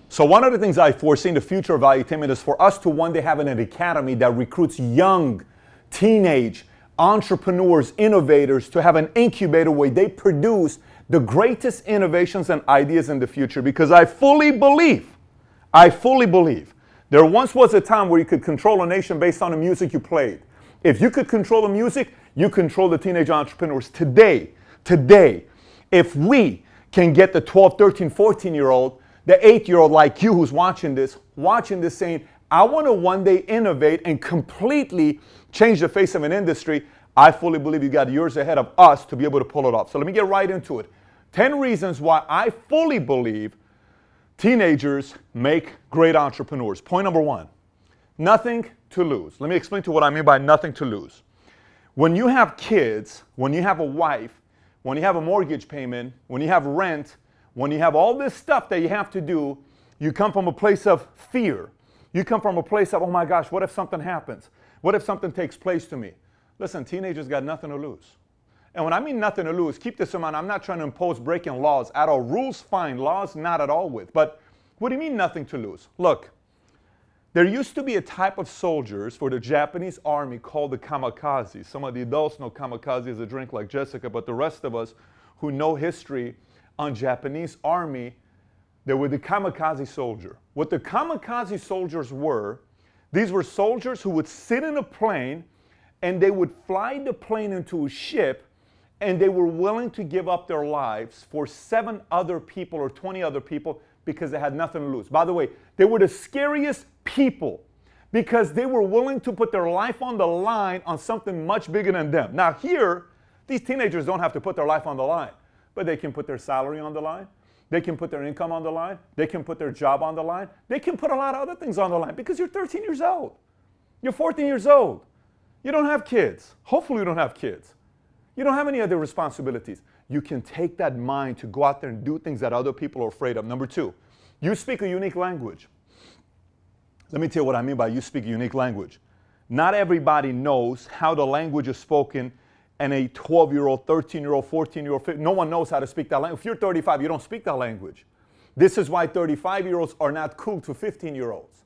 So one of the things I foresee in the future of Valuetainment is for us to one day have an academy that recruits young, teenage entrepreneurs, innovators, to have an incubator where they produce the greatest innovations and ideas in the future. Because I fully believe, there once was a time where you could control a nation based on the music you played. If you could control the music, you control the teenage entrepreneurs. Today, if we can get the 12, 13, 14-year-old, the 8-year-old like you who's watching this saying, I want to one day innovate and completely change the face of an industry, I fully believe you got years ahead of us to be able to pull it off. So let me get right into it. 10 reasons why I fully believe teenagers make great entrepreneurs. Point number 1, nothing to lose. Let me explain to you what I mean by nothing to lose. When you have kids, when you have a wife, when you have a mortgage payment, when you have rent, when you have all this stuff that you have to do, you come from a place of fear. You come from a place of, oh my gosh, what if something happens? What if something takes place to me? Listen, teenagers got nothing to lose. And when I mean nothing to lose, keep this in mind, I'm not trying to impose breaking laws at all. Rules, fine. Laws, not at all with. But what do you mean nothing to lose? Look, there used to be a type of soldiers for the Japanese army called the kamikaze. Some of the adults know kamikaze is a drink like Jessica, but the rest of us who know history on Japanese army, they were the kamikaze soldier. What the kamikaze soldiers were, these were soldiers who would sit in a plane and they would fly the plane into a ship, and they were willing to give up their lives for 7 other people or 20 other people because they had nothing to lose. By the way, they were the scariest people because they were willing to put their life on the line on something much bigger than them. Now here, these teenagers don't have to put their life on the line, but they can put their salary on the line. They can put their income on the line. They can put their job on the line. They can put a lot of other things on the line because you're 13 years old. You're 14 years old. You don't have kids. Hopefully you don't have kids. You don't have any other responsibilities. You can take that mind to go out there and do things that other people are afraid of. Number 2, you speak a unique language. Let me tell you what I mean by you speak a unique language. Not everybody knows how the language is spoken, and a 12-year-old, 13-year-old, 14-year-old, no one knows how to speak that language. If you're 35, you don't speak that language. This is why 35-year-olds are not cool to 15-year-olds.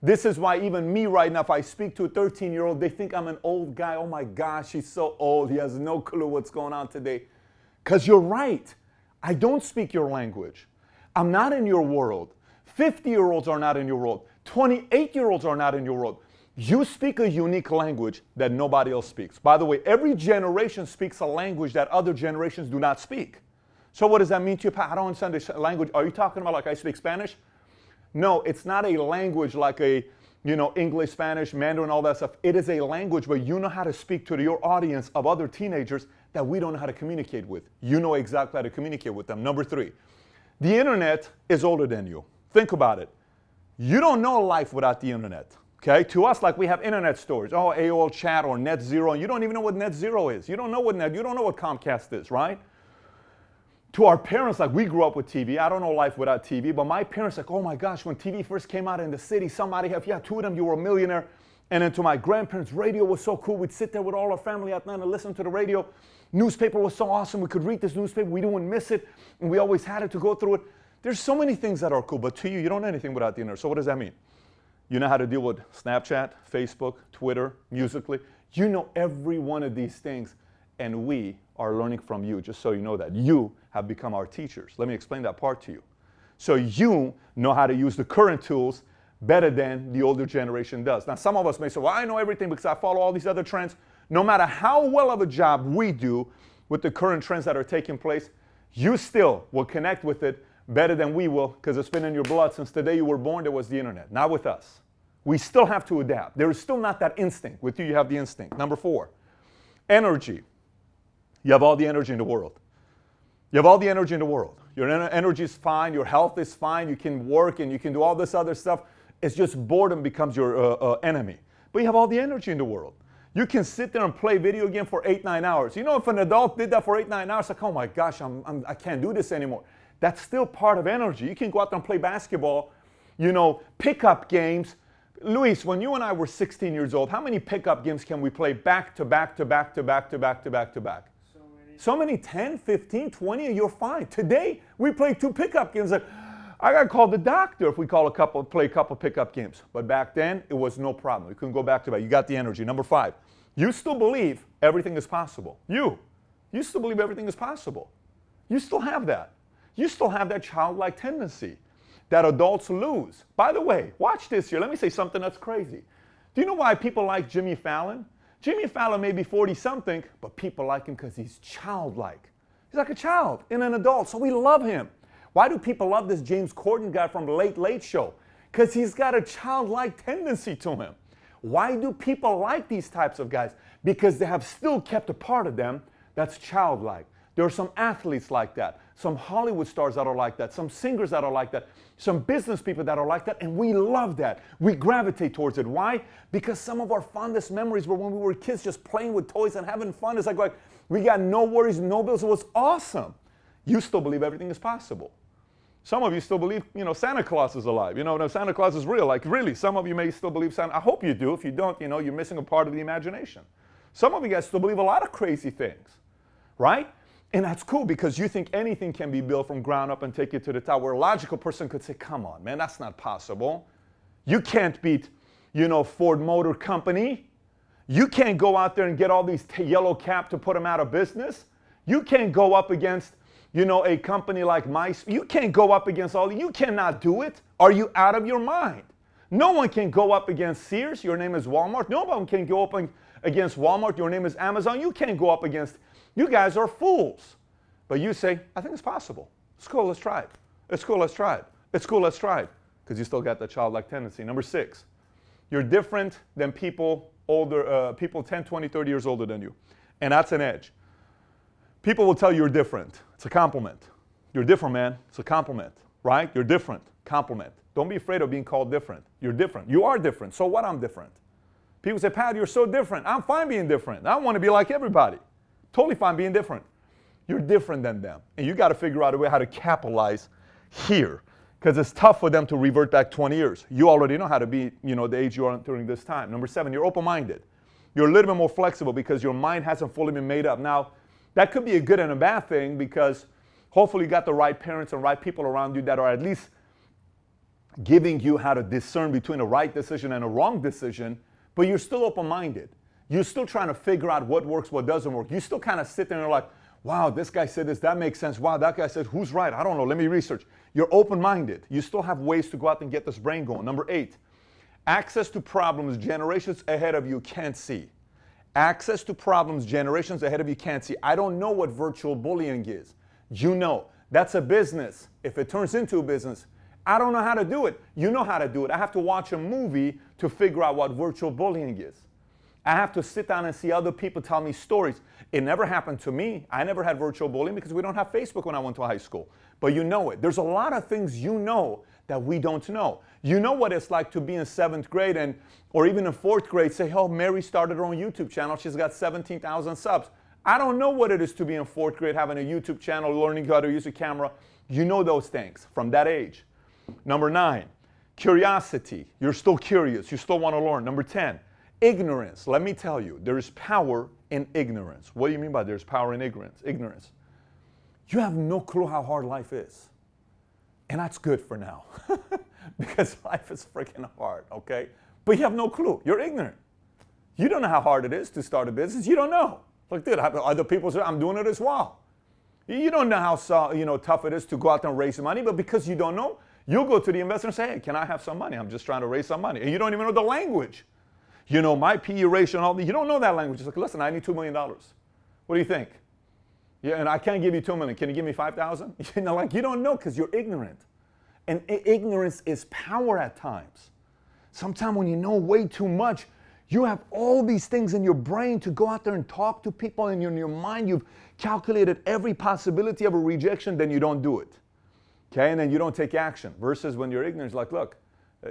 This is why even me right now, if I speak to a 13-year-old, they think I'm an old guy. Oh my gosh, he's so old. He has no clue what's going on today. Because you're right. I don't speak your language. I'm not in your world. 50-year-olds are not in your world. 28-year-olds are not in your world. You speak a unique language that nobody else speaks. By the way, every generation speaks a language that other generations do not speak. So what does that mean to you? I don't understand this language. Are you talking about like I speak Spanish? No, it's not a language like a, English, Spanish, Mandarin, all that stuff. It is a language where you know how to speak to your audience of other teenagers that we don't know how to communicate with. You know exactly how to communicate with them. Number 3, the internet is older than you. Think about it. You don't know life without the internet. Okay? To us, like we have internet stores. Oh, AOL chat or net zero. And you don't even know what net zero is. You don't know what Comcast is, right? To our parents, like we grew up with TV. I don't know life without TV, but my parents like, oh my gosh, when TV first came out in the city, if you had 2 of them, you were a millionaire. And then to my grandparents, radio was so cool. We'd sit there with all our family at night and listen to the radio. Newspaper was so awesome. We could read this newspaper. We didn't miss it. And we always had it to go through it. There's so many things that are cool, but to you, you don't know anything without the internet. So what does that mean? You know how to deal with Snapchat, Facebook, Twitter, Musical.ly. You know every one of these things, and we are learning from you, just so you know that. You have become our teachers. Let me explain that part to you. So you know how to use the current tools better than the older generation does. Now, some of us may say, well, I know everything because I follow all these other trends. No matter how well of a job we do with the current trends that are taking place, you still will connect with it better than we will because it's been in your blood since the day you were born. There was the internet. Not with us. We still have to adapt. There is still not that instinct. With you have the instinct. Number 4, energy. You have all the energy in the world. You have all the energy in the world. Your energy is fine. Your health is fine. You can work and you can do all this other stuff. It's just boredom becomes your enemy. But you have all the energy in the world. You can sit there and play video game for 8-9 hours. You know, if an adult did that for 8-9 hours, like, oh my gosh, I can't do this anymore. That's still part of energy. You can go out there and play basketball, pickup games. Luis, when you and I were 16 years old, how many pickup games can we play back to back to back to back to back to back to back? So many, 10, 15, 20, you're fine. Today, we play 2 pickup games. Like, I got to call the doctor if we play a couple pickup games. But back then, it was no problem. You couldn't go back to back. You got the energy. Number 5, you still believe everything is possible. You still believe everything is possible. You still have that. You still have that childlike tendency that adults lose. By the way, watch this here. Let me say something that's crazy. Do you know why people like Jimmy Fallon? Jimmy Fallon may be 40-something, but people like him because he's childlike. He's like a child in an adult, so we love him. Why do people love this James Corden guy from the Late Late Show? Because he's got a childlike tendency to him. Why do people like these types of guys? Because they have still kept a part of them that's childlike. There are some athletes like that, some Hollywood stars that are like that, some singers that are like that, some business people that are like that, and we love that. We gravitate towards it. Why? Because some of our fondest memories were when we were kids just playing with toys and having fun. It's like we got no worries, no bills. It was awesome. You still believe everything is possible. Some of you still believe, Santa Claus is alive. Santa Claus is real. Like, really, some of you may still believe Santa. I hope you do. If you don't, you're missing a part of the imagination. Some of you guys still believe a lot of crazy things, right? And that's cool because you think anything can be built from ground up and take it to the top, where a logical person could say, come on, man, that's not possible. You can't beat, Ford Motor Company. You can't go out there and get all these yellow cap to put them out of business. You can't go up against, a company like MySpace. You can't go up against you cannot do it. Are you out of your mind? No one can go up against Sears. Your name is Walmart. No one can go up against Walmart. Your name is Amazon. You can't go up against. You guys are fools. But you say, I think it's possible. It's cool, let's try it. It's cool, let's try it. It's cool, let's try it. Because you still got that childlike tendency. Number 6, you're different than people 10, 20, 30 years older than you. And that's an edge. People will tell you you're different. It's a compliment. You're different, man. It's a compliment, right? You're different. Compliment. Don't be afraid of being called different. You're different. You are different. So what? I'm different. People say, Pat, you're so different. I'm fine being different. I want to be like everybody. Totally fine being different. You're different than them. And you got to figure out a way how to capitalize here. Because it's tough for them to revert back 20 years. You already know how to be, the age you are during this time. Number 7, you're open-minded. You're a little bit more flexible because your mind hasn't fully been made up. Now, that could be a good and a bad thing because hopefully you got the right parents and right people around you that are at least giving you how to discern between a right decision and a wrong decision, but you're still open-minded. You're still trying to figure out what works, what doesn't work. You still kind of sit there and you're like, wow, this guy said this, that makes sense. Wow, that guy said, who's right? I don't know, let me research. You're open-minded. You still have ways to go out and get this brain going. Number 8, access to problems generations ahead of you can't see. Access to problems generations ahead of you can't see. I don't know what virtual bullying is. You know. That's a business. If it turns into a business, I don't know how to do it. You know how to do it. I have to watch a movie to figure out what virtual bullying is. I have to sit down and see other people tell me stories. It never happened to me. I never had virtual bullying because we don't have Facebook when I went to high school. But you know it. There's a lot of things you know that we don't know. You know what it's like to be in 7th grade or even in 4th grade, say, oh, Mary started her own YouTube channel. She's got 17,000 subs. I don't know what it is to be in 4th grade, having a YouTube channel, learning how to use a camera. You know those things from that age. Number 9, curiosity. You're still curious. You still want to learn. Number 10, ignorance. Let me tell you, there is power in ignorance. What do you mean by there's power in ignorance? Ignorance. You have no clue how hard life is. And that's good for now. Because life is freaking hard, okay? But you have no clue. You're ignorant. You don't know how hard it is to start a business. You don't know. Like, dude, other people say, I'm doing it as well. You don't know how tough it is to go out there and raise money, but because you don't know, you'll go to the investor and say, hey, can I have some money? I'm just trying to raise some money. And you don't even know the language. My PE ratio and all that. You don't know that language. It's like, listen, I need $2 million. What do you think? Yeah, and I can't give you $2 million. Can you give me 5,000? You don't know because you're ignorant. And ignorance is power at times. Sometimes when you know way too much, you have all these things in your brain to go out there and talk to people, and in your mind you've calculated every possibility of a rejection, then you don't do it. Okay, and then you don't take action. Versus when you're ignorant, it's like, look,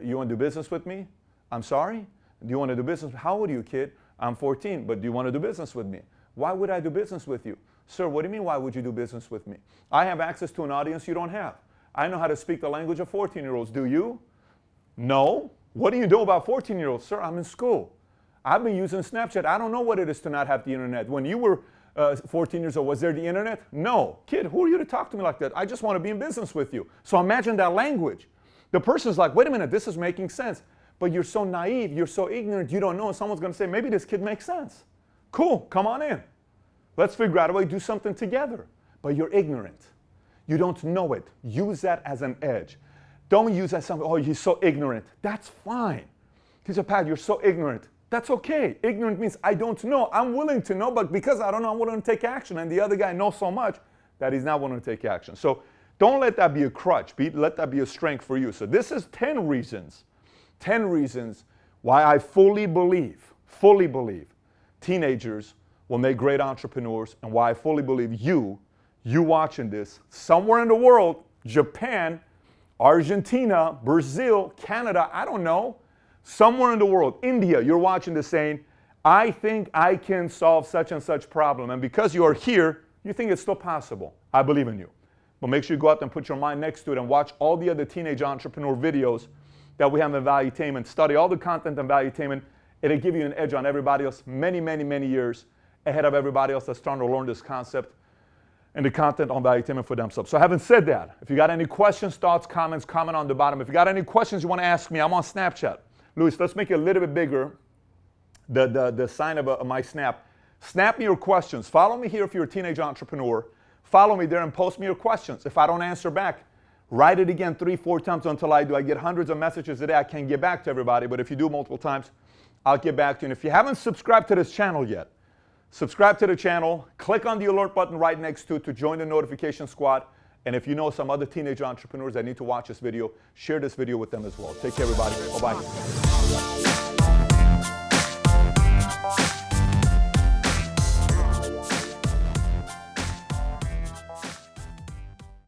you want to do business with me? I'm sorry? Do you want to do business? How old are you, kid? I'm 14, but do you want to do business with me? Why would I do business with you? Sir, what do you mean, why would you do business with me? I have access to an audience you don't have. I know how to speak the language of 14-year-olds. Do you? No. What do you know about 14-year-olds? Sir, I'm in school. I've been using Snapchat. I don't know what it is to not have the internet. When you were 14 years old, was there the internet? No. Kid, who are you to talk to me like that? I just want to be in business with you. So imagine that language. The person's like, wait a minute, this is making sense. But you're so naive, you're so ignorant, you don't know. And someone's going to say, maybe this kid makes sense. Cool, come on in. Let's figure out a way to do something together. But you're ignorant. You don't know it. Use that as an edge. Don't use that as something, oh, he's so ignorant. That's fine. He said, Pat, you're so ignorant. That's okay. Ignorant means I don't know. I'm willing to know, but because I don't know, I'm willing to take action. And the other guy knows so much that he's not willing to take action. So don't let that be a crutch. Let that be a strength for you. So this is 10 reasons why I fully believe teenagers will make great entrepreneurs, and why I fully believe you watching this, somewhere in the world, Japan, Argentina, Brazil, Canada, I don't know, somewhere in the world, India, you're watching this saying, I think I can solve such and such problem. And because you are here, you think it's still possible. I believe in you. But make sure you go out and put your mind next to it and watch all the other teenage entrepreneur videos that we have in Valuetainment. Study all the content in Valuetainment. It'll give you an edge on everybody else many, many, many years ahead of everybody else that's trying to learn this concept and the content on Valuetainment for themselves. So having said that, if you got any questions, thoughts, comments, comment on the bottom. If you got any questions you want to ask me, I'm on Snapchat. Luis, let's make it a little bit bigger, the sign of my snap. Snap me your questions. Follow me here if you're a teenage entrepreneur. Follow me there and post me your questions. If I don't answer back, write it again 3-4 times until I do. I get hundreds of messages a day. I can't get back to everybody, but if you do multiple times, I'll get back to you. And if you haven't subscribed to this channel yet, subscribe to the channel, click on the alert button right next to it to join the notification squad. And if you know some other teenage entrepreneurs that need to watch this video, share this video with them as well. Take care, everybody. Bye-bye.